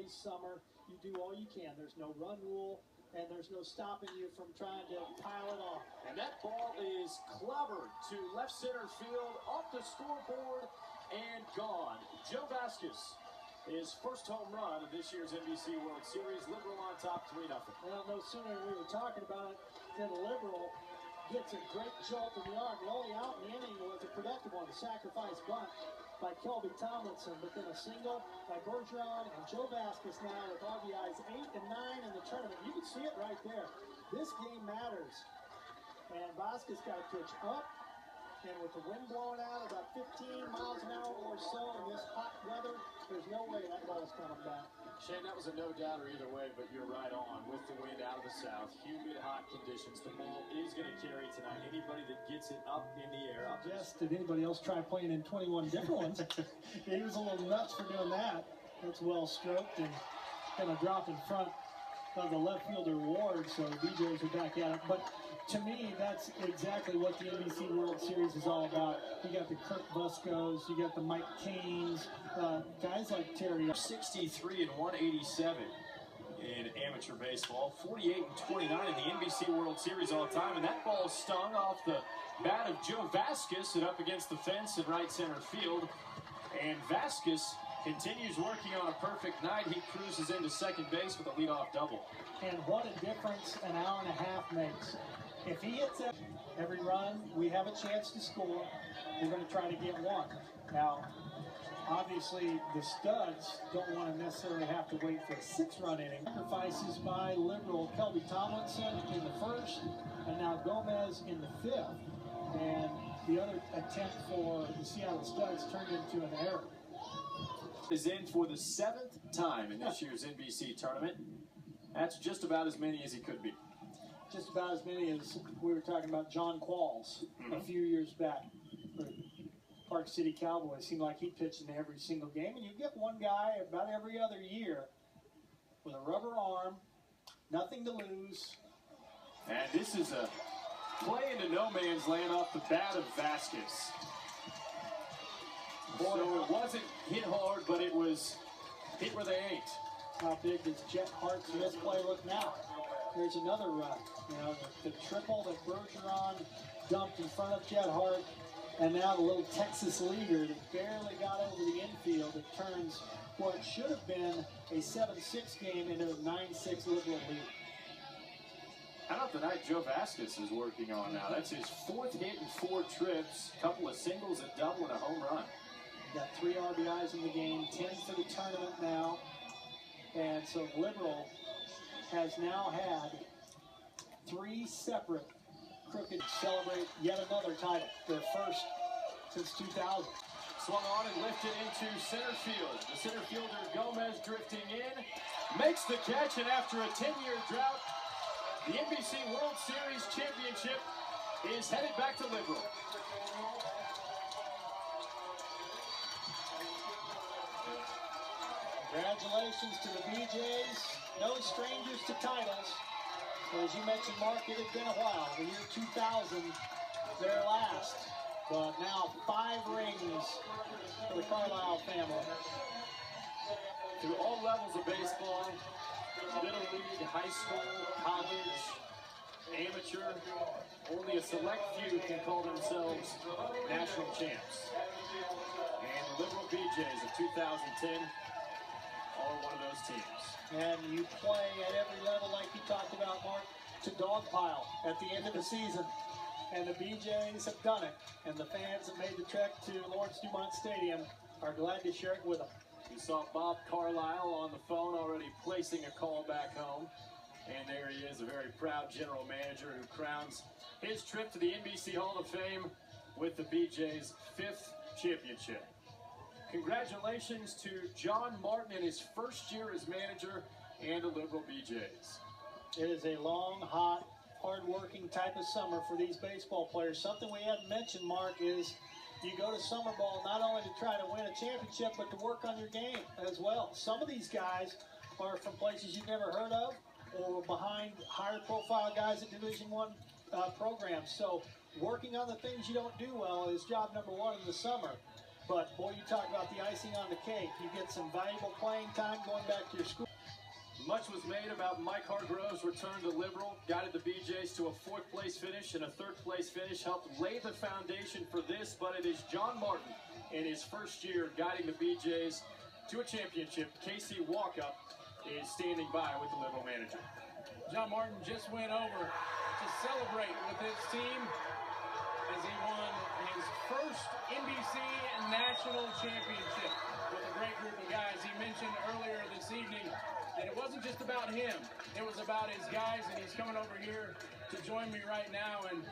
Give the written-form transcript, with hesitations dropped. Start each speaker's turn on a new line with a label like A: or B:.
A: everybody's summer. You do all you can. There's no run rule, and there's no stopping you from trying to pile it on.
B: And that ball is clobbered to left center field, off the scoreboard, and gone. Joe Vaskas, his first home run of this year's NBC World Series. Liberal on top, 3-0.
A: Well, no sooner than we were talking about it than Liberal gets a great jolt in the arm. The only out in the inning was a productive one, a sacrifice bunt by Kelby Tomlinson, but then a single by Bergeron and Joe Vaskas now with RBIs 8 and 9 in the tournament. You can see it right there. This game matters. And Vaskas got a pitch up, and with the wind blowing out about 15 miles an hour or so in this hot weather, there's no way that ball's coming back.
B: Shane, that was a no-doubter either way, but you're right on. With the wind out of the south, humid, hot conditions, the ball is going to carry tonight. Anybody that gets it up in the air.
A: Yes, did anybody else try playing in 21 different ones? He was a little nuts for doing that. That's well stroked and going to drop in front of the left fielder Ward, so the Beejays are back at it. But to me, that's exactly what the NBC World Series is all about. You got the Kirk Vaskas, you got the Mike Canes, guys like Terry.
B: 63 and 187 in amateur baseball, 48 and 29 in the NBC World Series all time, and that ball stung off the bat of Joe Vaskas and up against the fence in right center field. And Vaskas continues working on a perfect night. He cruises into second base with a leadoff double.
A: And what a difference an hour and a half makes. If he hits every run, we have a chance to score. We're going to try to get one. Now, obviously, the studs don't want to necessarily have to wait for a 6-run inning. Sacrifices by Liberal Kelby Tomlinson in the first, and now Gomez in the 5th. And the other attempt for the Seattle Studs turned into an error.
B: Is in for the 7th time in this year's NBC tournament. That's just about as many as he could be.
A: Just about as many as we were talking about John Qualls a few years back for Park City Cowboys. Seemed like he pitched in every single game, and you get one guy about every other year with a rubber arm, nothing to lose.
B: And this is a play into no man's land off the bat of Vaskas. So it wasn't hit hard, but it was hit where they ain't.
A: How big does Jet Hart's misplay look now? Here's another run. You know, the triple that Bergeron dumped in front of Jet Hart, and now the little Texas leaguer that barely got over the infield that turns what should have been a 7-6 game into a 9-6 Liberal lead.
B: How about the night Joe Vaskas is working on now? That's his 4th hit in 4 trips, a couple of singles, a double, and a home run.
A: Got 3 RBIs in the game, 10 for the tournament now. And so Liberal has now had 3 separate crooked celebrate yet another title, their first since 2000.
B: Swung on and lifted into center field. The center fielder Gomez drifting in, makes the catch, and after a 10-year drought, the NBC World Series championship is headed back to Liberal.
A: Congratulations to the Beejays. No strangers to titles. But as you mentioned, Mark, it had been a while. The year 2000, their last. But now 5 rings for the Carlisle family.
B: Through all levels of baseball, Little League, high school, college, amateur, only a select few can call themselves national champs. And the Liberal Beejays of 2010 are one of those teams.
A: And you play at every level, like you talked about, Mark, to dogpile at the end of the season. And the Beejays have done it. And the fans that made the trek to Lawrence Dumont Stadium are glad to share it with them.
B: We saw Bob Carlisle on the phone already placing a call back home. And there he is, a very proud general manager who crowns his trip to the NBC Hall of Fame with the Beejays' 5th championship. Congratulations to John Martin in his first year as manager and the Liberal Beejays.
A: It is a long, hot, hard-working type of summer for these baseball players. Something we haven't mentioned, Mark, is you go to summer ball not only to try to win a championship, but to work on your game as well. Some of these guys are from places you've never heard of or behind higher-profile guys at Division I programs. So working on the things you don't do well is job number 1 in the summer. But, boy, you talk about the icing on the cake. You get some valuable playing time going back to your school.
B: Much was made about Mike Hargrove's return to Liberal, guided the Beejays to a 4th-place finish and a 3rd-place finish, helped lay the foundation for this, but it is John Martin in his first year guiding the Beejays to a championship. Casey Walkup is standing by with the Liberal manager.
C: John Martin just went over to celebrate with his team as he won his first NBC National Championship with a great group of guys. He mentioned earlier this evening that it wasn't just about him, it was about his guys, and he's coming over here to join me right now. And